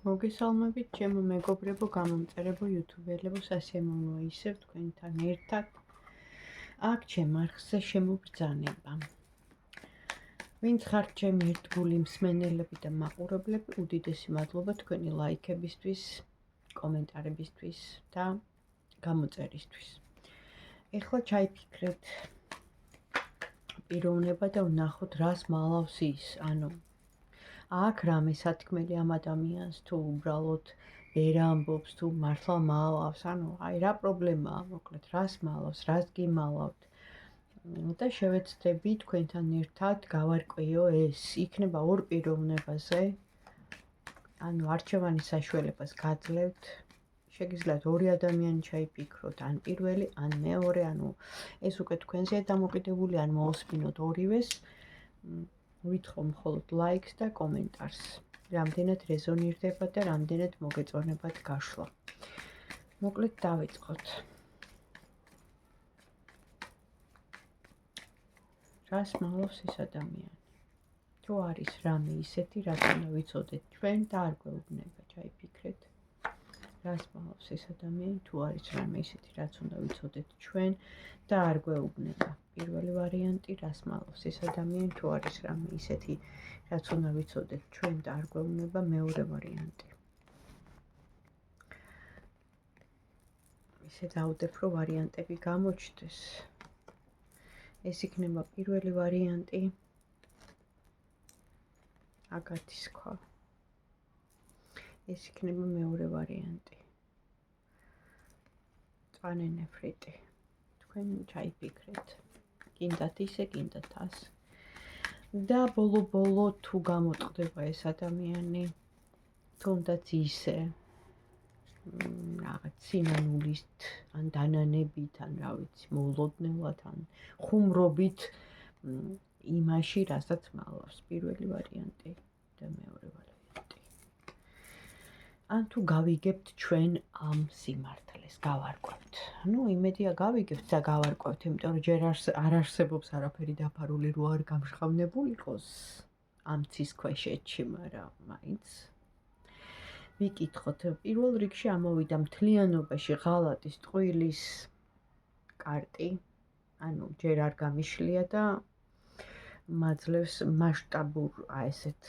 მოგესალმებით, ჩემო მეგობრებო, გამომწერებო, იუთუბერლებო, სასიამოვნოა ისევ თქვენთან ერთად. აქ ჩემ არხზე შემობრძანება. ვინც ხართ ჩემი ერთგული მსმენელები და მაყურებლები, უდიდესი მადლობა თქვენი ლაიქებისთვის, კომენტარებისთვის და გამოწერისთვის. ეხლა ჩაიფიქრეთ პიროვნება და ვნახოთ, რას მალავს ის, აქ რამე სათქმელი ამ ადამიანს თუ უბრალოდ ვერ ამბობს თუ მართლა მალავს, რა პრობლემაა, მოკლედ, რას მალავს, რას გიმალავთ და შევეცდები თქვენთან ერთად გავარკვიო ეს. იქნება ორ პიროვნებაზე, არჩევანის საშუალებას გაძლევთ. შეგიძლიათ ორი ადამიანი ჩაიფიქროთ, ან პირველი, ან მეორე, ეს უკვე თქვენზეა დამოკიდებული, ან მოусმინოთ ორივეს. ვითხოვ მხოლოდ ლაიქს და კომენტარს. რამდენად რეზონირდება და რამდენად მოგეწონებათ გაშლა. მოკლედ დავიწყოთ. რას მალავს ეს ადამიანი? თუ არის რამე ისეთი, რაც უნდა ვიცოდეთ ჩვენ და არ გვეუბნება, ჩაიფიქრეთ. რას მალავს ეს ადამიანი, თუ არის რამე ისეთი, რაც უნდა ვიცოდეთ ჩვენ და არ გვეუბნება. პირველი ვარიანტი, რას მალავს ეს ადამიანი, თუ არის რამე ისეთი, რაც უნდა ვიცოდეთ ჩვენ და არ გვეუბნება. მეორე ვარიანტი. ისე დავდებ, რომ ვარიანტები გამოჩნდეს. ეს იქნება პირველი ვარიანტი. აგათის ქვა. ეს იქნება მეორე ვარიანტი. მწვანე ნეფრიტი. თქვენ ჩაიფიქრეთ. გინდათ ისე, გინდათ ასე. და ბოლო თუ გამოწყდება ეს ადამიანი, თუნდაც ისე რაღაც სინანულით, ან დანანებით, ან რა ვიცი, მოულოდნელად, ან ხუმრობით იმაში, რასაც მალავს. პირველი ვარიანტი და მეორე ვარიანტი. ან თუ გავიგებთ ჩვენ ამ სიმართლეს, გავარკვევთ. იმედია გავიგებთ და გავარკვევთ, იმიტომ რომ ჯერ არ არსებობს არაფერი დაფარული, რო არ გამშხავნებულიყოს ამ ცის ქვეშეთში, მაგრამ მაინც ვიკითხოთ. პირველ რიგში ამოვიდა მთლიანობაში ღალატის ტყუილის კარტი, ჯერ არ გამიშლია და მაძლევს მასშტაბურ ესეთ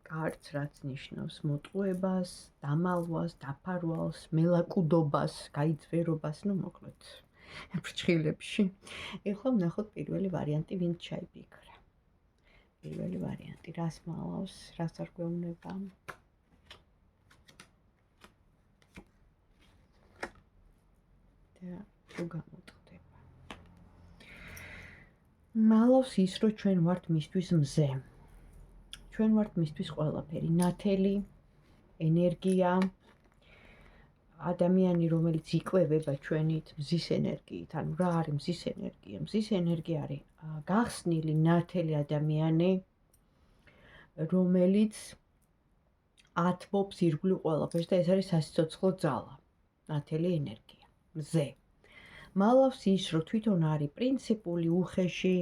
კარტს, რაც ნიშნავს მოტყუებას, დამალვას, დაფარვალს, მელაკუდობას, გაიძვერობას, მოკლედ ფრჩხილებში. ეხლა ვნახოთ პირველი ვარიანტი, ვინც ჩაიფიქრა. პირველი ვარიანტი, რას მალავს, რას არ გვეუბნება. და თუ გამოწყდება. მალავს ის, რომ ჩვენ ვართ მისთვის მზე. ჩვენ ვართ მისთვის ყველაფერი, ნათელი, ენერგია, ადამიანი, რომელიც იკვებება ჩვენით მზის ენერგიით. რა არის მზის ენერგია? მზის ენერგია არის გახსნილი, ნათელი ადამიანი, რომელიც ათბობს ირგვლივ ყველაფერს და ეს არის სასიცოცხლო ძალა, ნათელი ენერგია, მზე. მალავს ის, რომ თვითონ არის პრინციპული, უხეში,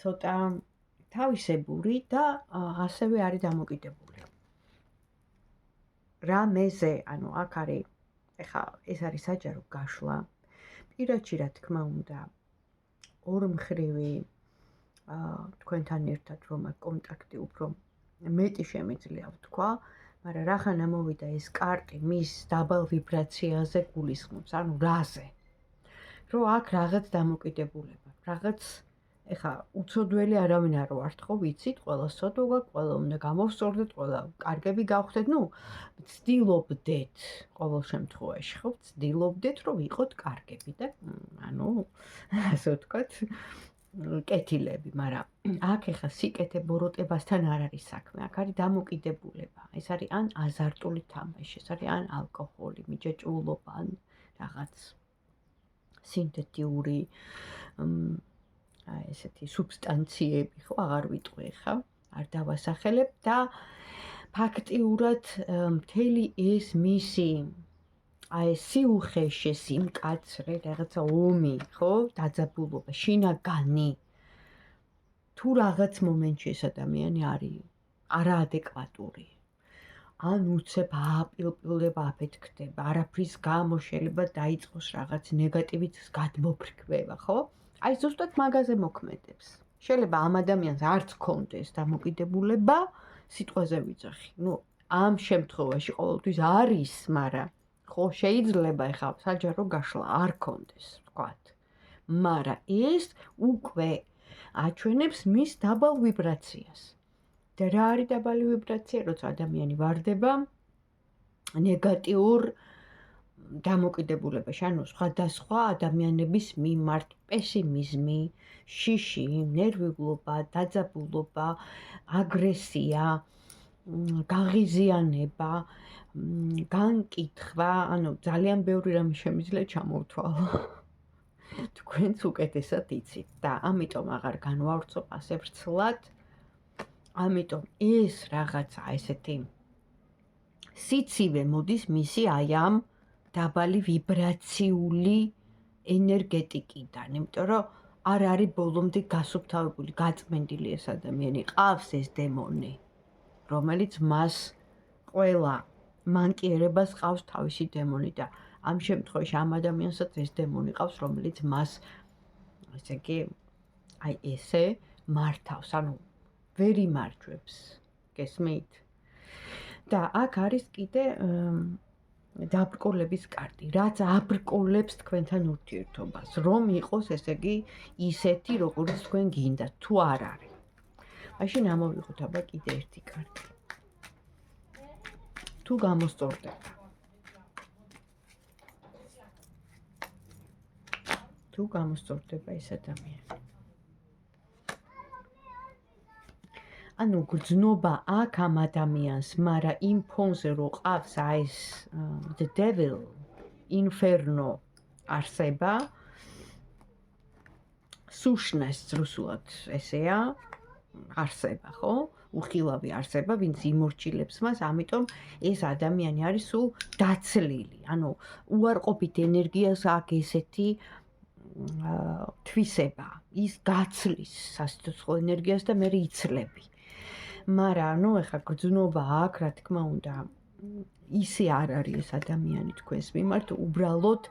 ცოტა თავისებური და ასევე არის დამოკიდებული. რამეზე, აქ არის, ეს არის საჯარო გაშლა. პირადში, რა თქმა უნდა, ორმხრივი თქვენთან ერთად რომ კონტაქტი უფრო მეტი შემიძლია ვთქვა, მაგრამ რახან ამოვიდა ეს კარტი მის დაბალ ვიბრაციაზე გულისხმობს, რაზე? რომ აქ რაღაც დამოკიდებულება, რაღაც უცოდველი არავინ არ ვართ, ხო, ვიცით, ყველა სოდო გაქვს, ყველა უნდა გამოვსწორდეთ, ყველა კარგები გავხდეთ, ვცდილობდეთ ყოველ შემთხვევაში, ხო, ვცდილობდეთ, რომ ვიყოთ კარგები და ასე ვთქვათ, კეთილები, მაგრამ აქ სიკეთე ბოროტებასთან არ არის საქმე, აქ არის დამოკიდებულება. ეს არის ან აზარტული თამაში, ეს არის ან ალკოჰოლი, მიჯაჭვულობა, ან რაღაც სინთეთიური ესეთი სუბსტანციები, ხო, აღარ ვიტყვი ხა, არ დავასახელებ და ფაქტიურად მთელი ეს მისი სიუხეში, სიმკაცრე, რაღაცა ომი, ხო, დაძაბულობა, შინაგანი. თუ რაღაც მომენტში ეს ადამიანი არის არაადეკვატური, ან უცებ ააპილპილდება, აფეთქდება, არაფრის გამო შეიძლება დაიწყოს რაღაც ნეგატივით გადმოფრქვევა, ხო? აი ზუსტად მაგაზე მოქმედებს. შეიძლება ამ ადამიანს არც კონდეს დამოკიდებულება, სიტყვაზე ვიძახი. ამ შემთხვევაში ყოველთვის არის, მაგრამ ხო შეიძლება ეხლა საჯარო გაშლა არ კონდეს, ვთქვათ. მაგრამ ეს უკვე აჩვენებს მის დაბალ ვიბრაციას. და რა არის დაბალი ვიბრაცია, როცა ადამიანი ვარდება ნეგატიურ დამოკიდებულებაში, ანუ სხვადასხვა ადამიანების მიმართ პესიმიზმი, შიში, ნერვიულობა, დაძაბულობა, აგრესია, გაღიზიანება, განკითხვა, ანუ ძალიან ბევრი რამე შემიძლია ჩამოვთვალო. თქვენც უკეთესად იცით და ამიტომ აღარ განვავრცობ ასე ვრცლად. ამიტომ ეს რაღაცა ესეთი სიცივე მოდის მისი აი ამ დაბალი ვიბრაციული ენერგეტიკიდან, იმიტომ რომ არ არის ბოლომდე გასუფთავებული, გაწმენდილი ეს ადამიანი, ყავს ეს დემონი, რომელიც მას ყველა მანკიერებას ყავს თავისი დემონი და ამ შემთხვევაში ამ ადამიანსაც ეს დემონი ყავს, რომელიც მას ესე იგი აი ესე მართავს, ანუ ვერ იმარჯვებს, გესმით? და აქ არის კიდე დაბრკოლების კარტი, რაც აბრკოლებს თქვენთან ურთიერთობას, რომ იყოს ესე იგი ისეთი, როგორც თქვენ გინდათ, თუ არ არის. მაშინ ამოვიღოთ აბა კიდე ერთი კარტი. თუ გამოსწორდება. თუ გამოსწორდება ეს ადამიანი. ანუ გრძნობა აქ ამ ადამიანს, მაგრამ იმ ფონზე რო ყავს აი ეს the devil, inferno არსება, სუშნეს რუსულად ესეა, არსება, ხო? უხილავი არსება, ვინც იმორჩილებს მას, ამიტომ ეს ადამიანი არის სულ დაცლილი. ანუ უარყოფით ენერგიას აქ ესეთი თვისება, ის გაცლის სასიცოცხლო ენერგიას და მე იცლები. მაგრამ ეხლა გრძნობა აქ, რა თქმა უნდა, ისე არ არის ეს ადამიანი თქვენს მიმართ, უბრალოდ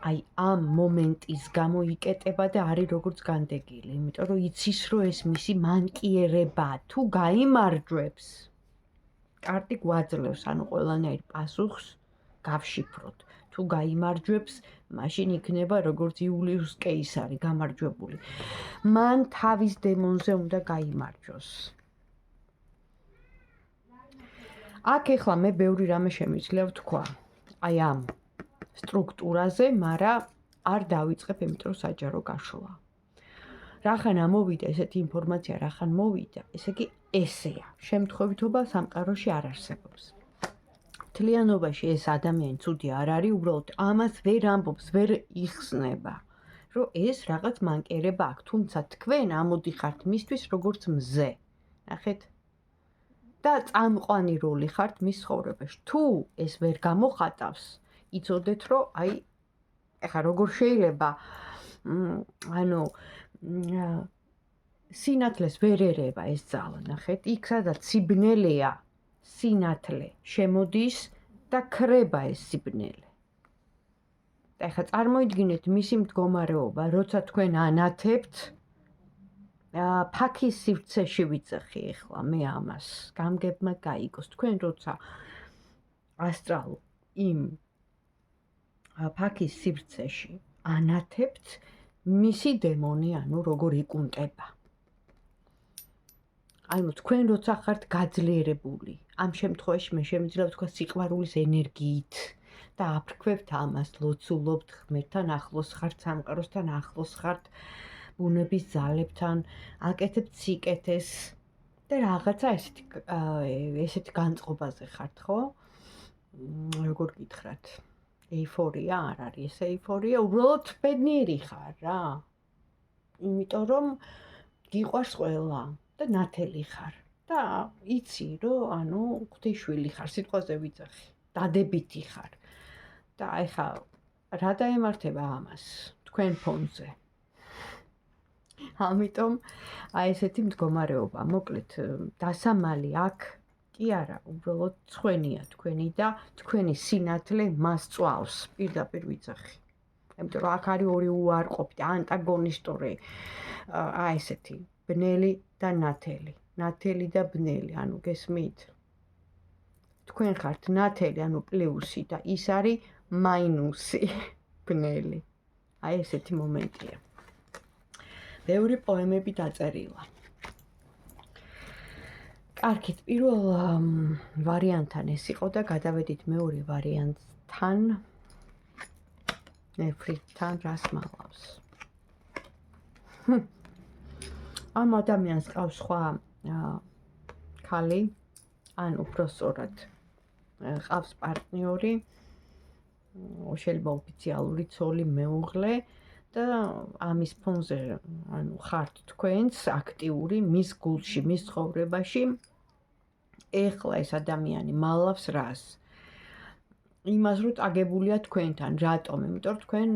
აი ამ მომენტის გამო იკეტება და არის როგორც განდეგილი, იმიტომ რომ იცის რომ ეს მისი მანკიერება თუ გაიმარჯვებს, კარტი გვაძლევს, ანუ ყველანაირ პასუხს გავშიფროთ. თუ გაიმარჯვებს, მაშინ იქნება როგორც იულიუს კეისარი გამარჯვებული. მან თავის დემონზე უნდა გაიმარჯვოს. აქ ეხლა მე ბევრი რამე შემიძლია ვთქვა. აი ამ სტრუქტურაზე, მაგრამ არ დავიწყებ, იმიტომ რომ საჯარო გაშლა. რახან ამოვიდა ესეთი ინფორმაცია, რახან მოვიდა, ესე იგი ესეა. შემთხვევითობა სამყაროში არ არსებობს. მთლიანობაში ეს ადამიანი ცუდი არ არის, უბრალოდ ამას ვერ ამბობს, ვერ იხსნება, რომ ეს რაღაც მანკიერება აქვს, თუმცა თქვენ ამოდიხართ მისთვის როგორც მზე. ნახეთ? და წამყვანი როლი ხართ მის ცხოვრებაში. თუ ეს ვერ გამოხატავს, იცოდეთ, რომ აი ეხლა როგორ შეიძლება ანუ სინათლეს ვერ ერევა ეს ძალა, ნახეთ? იქ სადაც სიბნელეა, სინათლე შემოდის და ქრება ეს სიბნელე. და ეხლა წარმოიდგინეთ მისი მდგომარეობა, როცა თქვენ ანათებთ ფაქის სივრცეში ვიძახი ეხლა მე ამას, გამგებმა გაიგოს. თქვენ როცა ასტრალ იმ ფაქის სივრცეში ანათებთ, მისი დემონი, ანუ როგორ იკუნტება. ანუ თქვენ როცა ხართ გაძლიერებული, ამ შემთხვევაში მე შემიძლია ვთქვა სიყვარულის ენერგიით და აფრქვევთ ამას, ლოცულობთ ღმერთთან ახლოს ხართ, სამყაროსთან ახლოს ხართ, ბუნების ძალებთან, აკეთებთ სიკეთეს და რაღაცა ესეთი განწყობაზე ხართ, ხო? როგორ გითხრათ? ეიფორია არ არის, ეს ეიფორია, უბრალოდ ბედნიერი ხარ რა. იმიტომ რომ გიყვარს ყველა და ნათელი ხარ და იცი რომ ანუ ღვთისშვილი ხარ, სიტყვაზე ვიძახი, დადებითი ხარ. და ეხლა რა დაემართება ამას თქვენ ფონზე? ამიტომ აი ესეთი მდგომარეობა, მოკლედ დასამალი აქ კი არა, უბრალოდ თქვენია თქვენი და თქვენი სინათლე მას წვავს პირდაპირ ვიძახი. იმიტომ რომ აქ არის ორი უარყოფით, ანტაგონისტური ესეთი ბნელი და ნათელი. ნათელი და ბნელი, ანუ გესმით? თქვენ ხართ ნათელი, ანუ პლუსი და ის არის მაინუსი, ბნელი. აი ესეთი მომენტია. ბევრი პოემები დაწერილა. კარგით, პირველ ვარიანტთან ეს იყო და გადავედით მეორე ვარიანტთან. ნეფრიტთან რას მალავს? ამ ადამიანს ყავს სხვა ქალი, ან უფრო სწორად ყავს პარტნიორი, შეიძლება ოფიციალური ცოლი, მეუღლე და ამის ფონზე ანუ ხართ თქვენც აქტიური მის გულში, მის ცხოვრებაში. ეხლა ეს ადამიანი მალავს რას? იმას რომ წაგებულია თქვენთან, რატომ? იმიტომ რომ თქვენ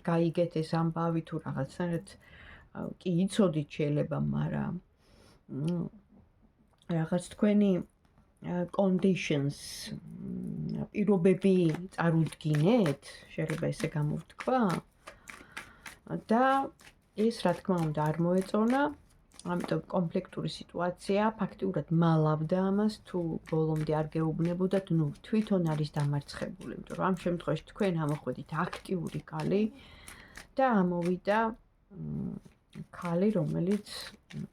გაიგეთ ეს ამბავი თუ რაღაცნაირად კი იცოდით შეიძლება, მაგრამ რაღაც თქვენი conditions პირობები წარუდგინეთ, შეიძლება ესე გამოვთქვა და ეს რა თქმა უნდა არ მოეწონა, ამიტომ კონფლიქტური სიტუაცია ფაქტიურად მალავდა ამას, თუ ბოლომდე არ გეუბნებოდათ, ნუ თვითონ არის დამარცხებული, იმიტომ რომ ამ შემთხვევაში თქვენ ამოხვედით აქტიური ქალი და ამოვიდა ქალი, რომელიც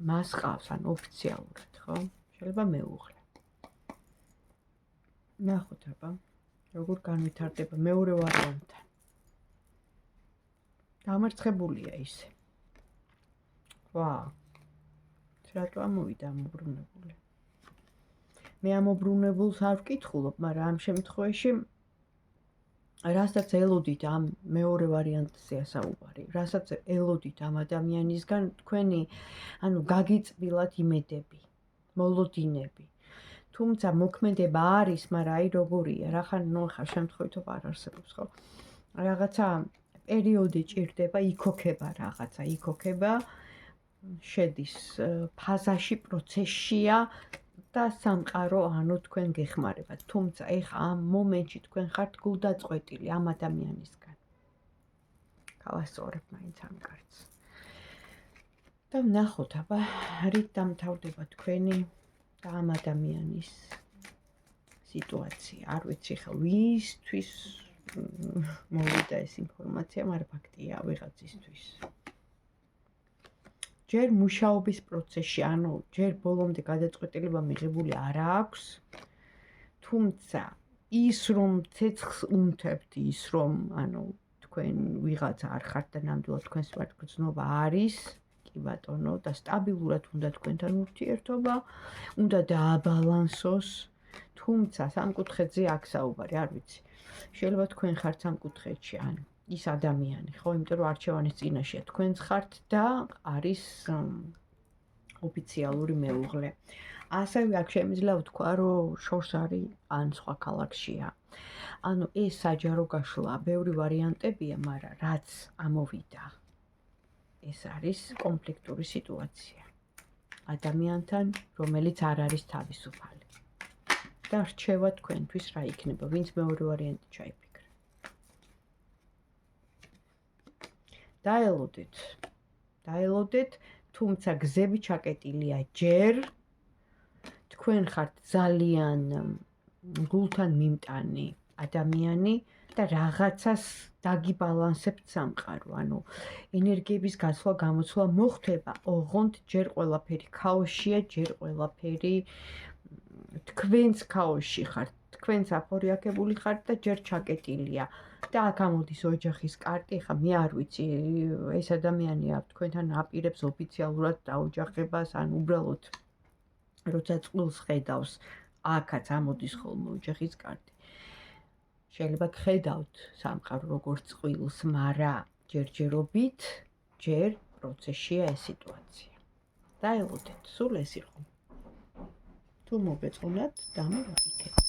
მას ყავს, ან ოფიციალურად, ხო? შეიძლება მეუღლე. ნახოთ აბა, როგორ განვითარდება მეორე ვარიანტთან. დამარცხებულია ისე. ვა. რატო ამოვიდა ამობრუნებული? მე ამობრუნებულს არ ვკითხულობ, მაგრამ ამ შემთხვევაში რასაც ელოდით ამ მეორე ვარიანტზეა საუბარი, რასაც ელოდით ამ ადამიანისგან, თქვენი ანუ გაგიწბილათ იმედები, მოლოდინები. თუმცა მოქმედება არის, მაგრამ აი როგორია, რახან ნახა შემთხვევითობ არ არსებობს, ხო? რაღაცა პერიოდი ჭირდება, იქოქება რაღაცა, იქოქება, შედის ფაზაში, პროცესშია და სამყარო ანუ თქვენ გეხმარებათ. თუმცა ეხა ამ მომენტში თქვენ ხართ გულდაწყვეტილი ამ ადამიანისგან. გავასწორებ მაინც ამ კარტს. და ვნახოთ, აბა, რით დამთავრდება თქვენი და ამ ადამიანის სიტუაცია. არ ვიცი ხა ვისთვის მოვიდა ეს ინფორმაცია, მაგრამ ფაქტია ვიღაცისთვის. ჯერ მუშაობის პროცესში, ანუ ჯერ ბოლომდე გადაწყვეტილება მიღებული არ აქვს, თუმცა ის რომ ცეცხლს უმთებთ, ის რომ ანუ თქვენ ვიღაცა არ ხართ და ნამდვილად თქვენს მიმართ გრძნობა არის, კი ბატონო, და სტაბილურად უნდა თქვენთან ურთიერთობა, უნდა დააბალანსოს, თუმცა სამკუთხედზე აქ საუბარი, არ ვიცი. შეიძლება თქვენ ხართ სამკუთხედში, ანუ ის ადამიანი, ხო, იმიტომ რომ არჩევანის წინაშეა თქვენც ხართ და არის ოფიციალური მეუღლე. ასევე აქ შემიძლია ვთქვა, რომ შორს არის ან სხვა ქალაქშია. ანუ ეს საჯარო გაშლა, ბევრი ვარიანტებია, მაგრამ რაც ამოვიდა, ეს არის კონფლიქტური სიტუაცია. ადამიანთან, რომელიც არ არის თავისუფალი. და რჩევა თქვენთვის რა იქნება, ვინც მეორე ვარიანტი ჩაიფიქრა. დაელოდეთ, თუმცა გზები ჩაკეტილია ჯერ, თქვენ ხართ ძალიან გულთან მიმტანი ადამიანი და რაღაცას დაგიბალანსებთ სამყარო, ანუ ენერგიების გასვლა, გამოცვლა მოხდება, ოღონდ ჯერ ყველაფერი ქაოსშია, ჯერ ყველაფერი თქვენც ქაოსში ხართ, თქვენც აფორიაქებული ხართ და ჯერ ჩაკეტილია. და აქ ამოდის ოჯახის კარტი, ხა მე არ ვიცი, ეს ადამიანი თქვენთან აპირებს ოფიციალურად დაოჯახებას, ან უბრალოდ როცა წყვილს ხედავს, აქაც ამოდის ხოლმე ოჯახის კარტი. შეიძლება გხედავთ სამყარო როგორც წყვილს, მაგრამ ჯერჯერობით, ჯერ პროცესშია ეს სიტუაცია. დაელოდეთ, სულ ეს იყო. თუ მოგეწონათ, დამოვაიქეთ.